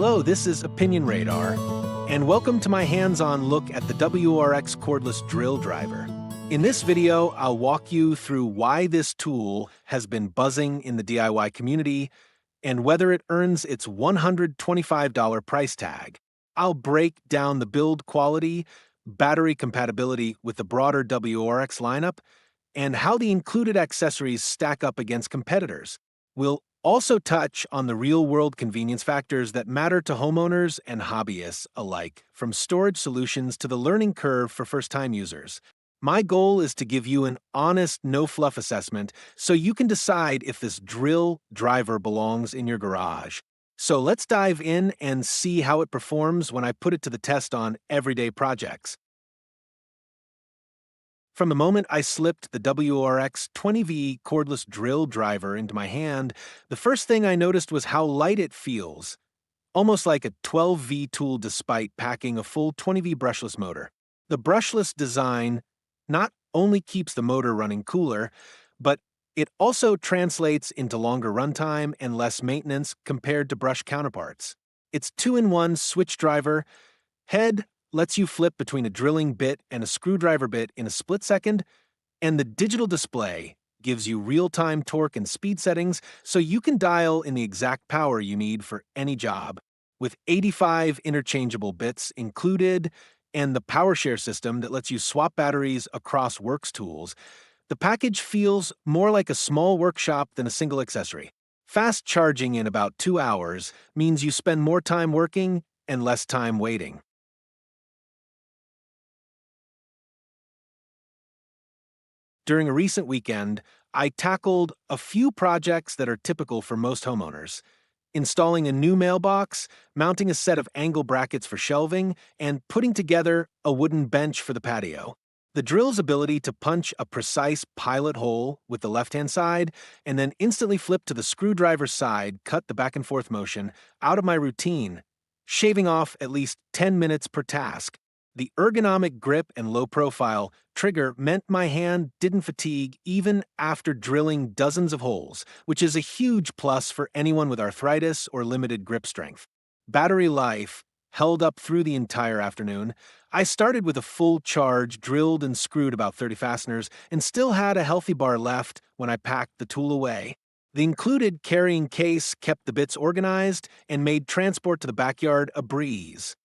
Hello, this is Opinion Radar, and welcome to my hands-on look at the WORX Cordless drill driver. In this video, I'll walk you through why this tool has been buzzing in the DIY community and whether it earns its $125 price tag. I'll break down the build quality, battery compatibility with the broader WORX lineup, and how the included accessories stack up against competitors. We'll also touch on the real-world convenience factors that matter to homeowners and hobbyists alike, from storage solutions to the learning curve for first-time users. My goal is to give you an honest, no-fluff assessment so you can decide if this drill driver belongs in your garage. So let's dive in and see how it performs when I put it to the test on everyday projects. From the moment I slipped the WORX 20V cordless drill driver into my hand, the first thing I noticed was how light it feels, almost like a 12V tool despite packing a full 20V brushless motor. The brushless design not only keeps the motor running cooler, but it also translates into longer runtime and less maintenance compared to brush counterparts. Its 2-in-1 switch driver head lets you flip between a drilling bit and a screwdriver bit in a split second, and the digital display gives you real-time torque and speed settings so you can dial in the exact power you need for any job. With 85 interchangeable bits included and the PowerShare system that lets you swap batteries across WORX tools, the package feels more like a small workshop than a single accessory. Fast charging in about 2 hours means you spend more time working and less time waiting. During a recent weekend, I tackled a few projects that are typical for most homeowners: installing a new mailbox, mounting a set of angle brackets for shelving, and putting together a wooden bench for the patio. The drill's ability to punch a precise pilot hole with the left-hand side and then instantly flip to the screwdriver side cut the back-and-forth motion out of my routine, shaving off at least 10 minutes per task. The ergonomic grip and low-profile trigger meant my hand didn't fatigue even after drilling dozens of holes, which is a huge plus for anyone with arthritis or limited grip strength. Battery life held up through the entire afternoon. I started with a full charge, drilled and screwed about 30 fasteners, and still had a healthy bar left when I packed the tool away. The included carrying case kept the bits organized and made transport to the backyard a breeze.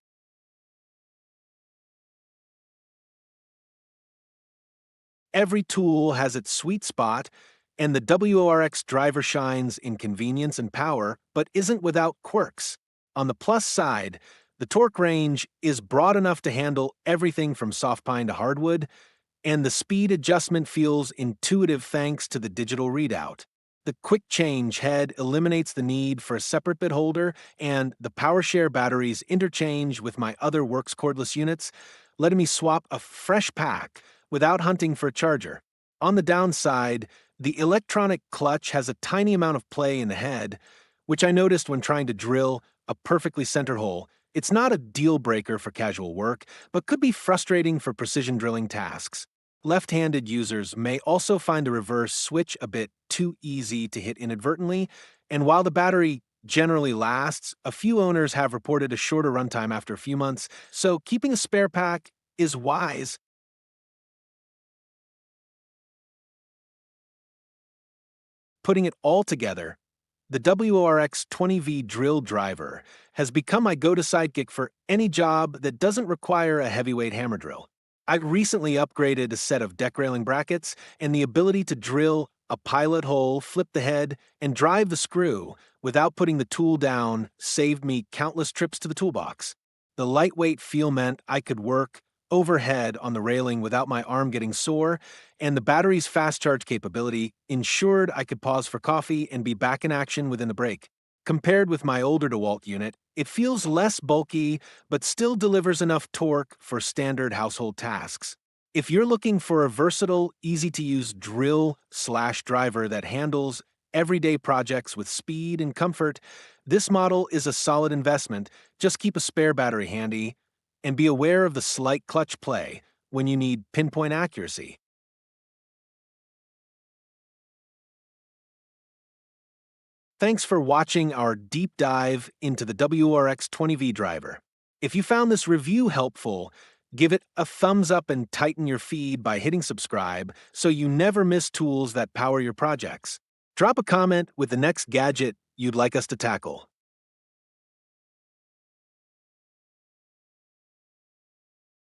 Every tool has its sweet spot, and the WORX driver shines in convenience and power, but isn't without quirks. On the plus side, the torque range is broad enough to handle everything from soft pine to hardwood, and the speed adjustment feels intuitive thanks to the digital readout. The quick change head eliminates the need for a separate bit holder, and the PowerShare batteries interchange with my other WORX cordless units, letting me swap a fresh pack without hunting for a charger. On the downside, the electronic clutch has a tiny amount of play in the head, which I noticed when trying to drill a perfectly centered hole. It's not a deal breaker for casual work, but could be frustrating for precision drilling tasks. Left-handed users may also find the reverse switch a bit too easy to hit inadvertently, and while the battery generally lasts, a few owners have reported a shorter runtime after a few months, so keeping a spare pack is wise. Putting it all together, the WORX 20V drill driver has become my go-to sidekick for any job that doesn't require a heavyweight hammer drill. I recently upgraded a set of deck railing brackets, and the ability to drill a pilot hole, flip the head, and drive the screw without putting the tool down saved me countless trips to the toolbox. The lightweight feel meant I could work overhead on the railing without my arm getting sore, and the battery's fast charge capability ensured I could pause for coffee and be back in action within the break. Compared with my older DeWalt unit, it feels less bulky but still delivers enough torque for standard household tasks. If you're looking for a versatile, easy-to-use drill/driver that handles everyday projects with speed and comfort, this model is a solid investment. Just keep a spare battery handy and be aware of the slight clutch play when you need pinpoint accuracy. Thanks for watching our deep dive into the WRX 20V driver. If you found this review helpful, give it a thumbs up and tighten your feed by hitting subscribe so you never miss tools that power your projects. Drop a comment with the next gadget you'd like us to tackle.